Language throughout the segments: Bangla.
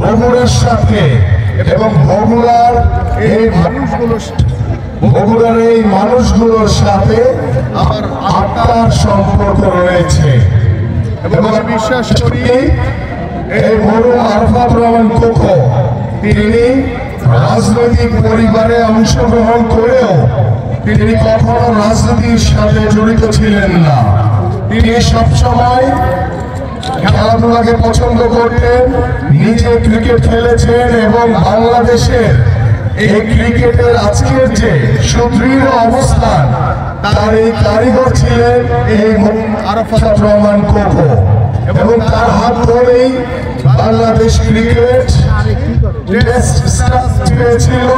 বগুড়ার সাথে এবং বগুড়ার এই মানুষগুলোর সাথে আমার আত্মার সম্পর্ক রয়েছে এবং আমি বিশ্বাস করি এই মরহুম আরাফাত রহমান কোকো তিনি রাজনৈতিক পরিবারে অংশগ্রহণ করেও তিনি কখনো রাজনীতির সাথে জড়িত ছিলেন না। তিনি সবসময় খেলাধুলাকে পছন্দ করতেন, নিজে ক্রিকেট খেলেছেন এবং বাংলাদেশের এই ক্রিকেটের আজকের যে সুদৃঢ় অবস্থান তার এই কারিগর ছিলেন এই আরাফাত রহমান কোকো এবং তার হাত ধরেই বাংলাদেশ ক্রিকেট পেয়েছিল।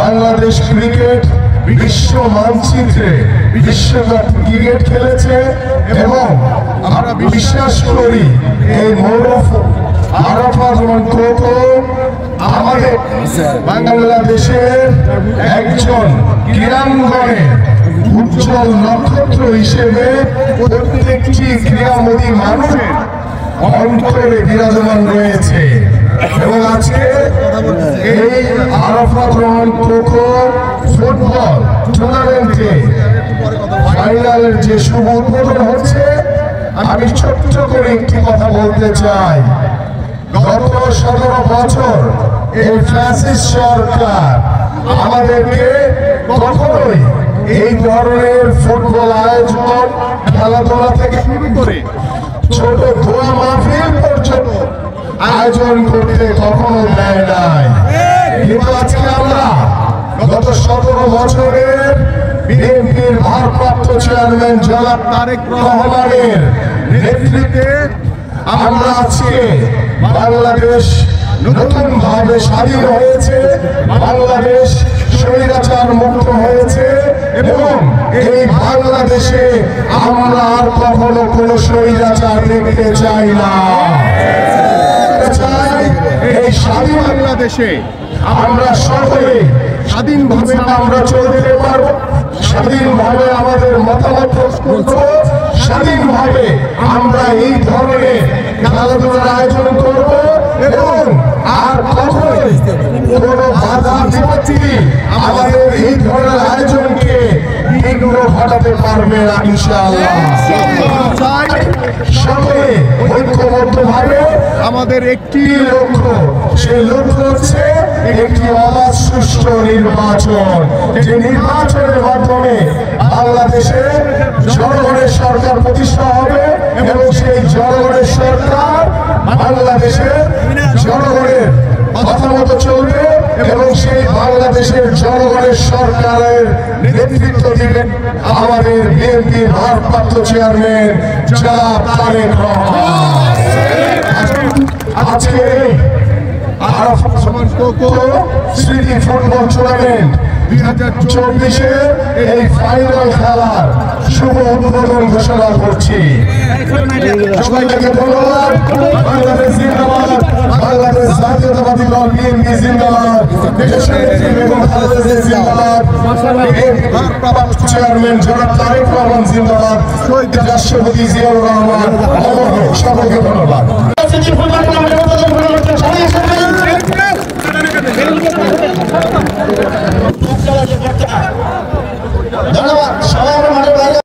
বাংলাদেশ ক্রিকেট বিশ্ব মানচিত্রে বিশ্বকাপ ক্রিকেট খেলেছে এবং আমরা বিশ্বাস করি এই মরহুম আরাফাত রহমান কোকো আমাদের বাংলাদেশের একজন ক্রীড়াঙ্গনের উজ্জ্বল নক্ষত্র হিসেবে প্রত্যেকটি ক্রীড়ামোদী মানুষের অন্তরে বিরাজমান রয়েছে এবং আজকে এই আরাফাত রহমান কোকো ফুটবল টুর্নামেন্টে ফাইনালের যে শুভ উদ্বোধন হচ্ছে, আমি ছোট্ট করে একটি কথা বলতে চাই। গত 17 বছর এই ফ্যাসিস্ট সরকার আমাদেরকে কখনোই এই ধরনের ফুটবল আয়োজন খেলাধুলা থেকে শুরু করে ছোট দোয়া মাহফিল পর্যন্ত আয়োজন করতে কখনো দেয় নাই। কিন্তু আজকে আমরা গত 17 বছরের বিএনপির ভারপ্রাপ্ত চেয়ারম্যান জনাব তারেক রহমানের নেতৃত্বে আমরা আজকে বাংলাদেশ নতুন ভাবে স্বাধীন হয়েছে, বাংলাদেশ স্বৈরাচার মুক্ত হয়েছে এবং এই বাংলাদেশে আমরা আর কখনো কোনো স্বৈরাচার দেখতে চাই না। এই স্বাধীন বাংলাদেশে আমরা সকলে স্বাধীনভাবে আমরা চলতে পারবো, স্বাধীনভাবে আমাদের মতামত প্রকাশ করবো, স্বাধীনভাবে আমরা এই ধরনের খেলাধুলার আয়োজন করব এবং আর কখনোই কোনো বাধা বিপত্তি আমাদের এই ধরনের আয়োজনকে বিঘ্ন ঘটাতে পারবে না ইনশাআল্লাহ। সকলে ঐক্যবদ্ধভাবে আমাদের একটি লক্ষ্য, সেই লক্ষ্য হচ্ছে একটি অবাধ সুষ্ঠু নির্বাচন, যে নির্বাচনের মাধ্যমে বাংলাদেশে জনগণের সরকার প্রতিষ্ঠা হবে এবং সেই জনগণের সরকার বাংলাদেশের জনগণের কথা মতো চলবে এবং সেই বাংলাদেশের জনগণের সরকারের নেতৃত্ব দিবেন আমাদের বিএনপির ভারপ্রাপ্ত চেয়ারম্যান জনাব তারেক রহমান। আজকে আরাফাত রহমান কোকো স্মৃতি ফুটবল টুর্নামেন্ট 2024 এই ফাইনাল খেলার শুভ উদ্বোধন ঘোষণা করছি। সবাইকে ধন্যবাদ। বাংলাদেশ জিন্দাবাদ, বাংলাদেশ জাতীয়তাবাদী দল বিএনপি জিন্দাবাদ, দেশের এবং বাংলাদেশের জিন্দাবাদ, ভারপ্রাপ্ত চেয়ারম্যান জনাব তারেক রহমান জিন্দাবাদ, শহীদ রাষ্ট্রপতি জিয়াউর রহমান অমর হোক। সকলকে ধন্যবাদ। ধন্যবাদ সবাই মাঠে বাইরে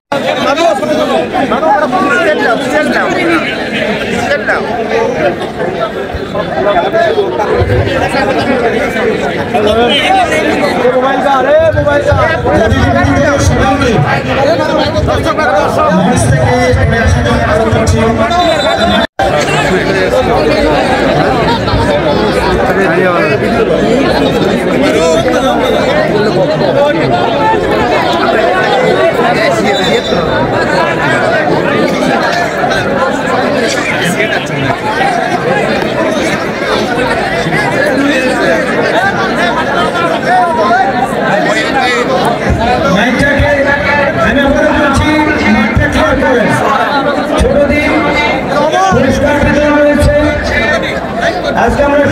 আজকে আমরা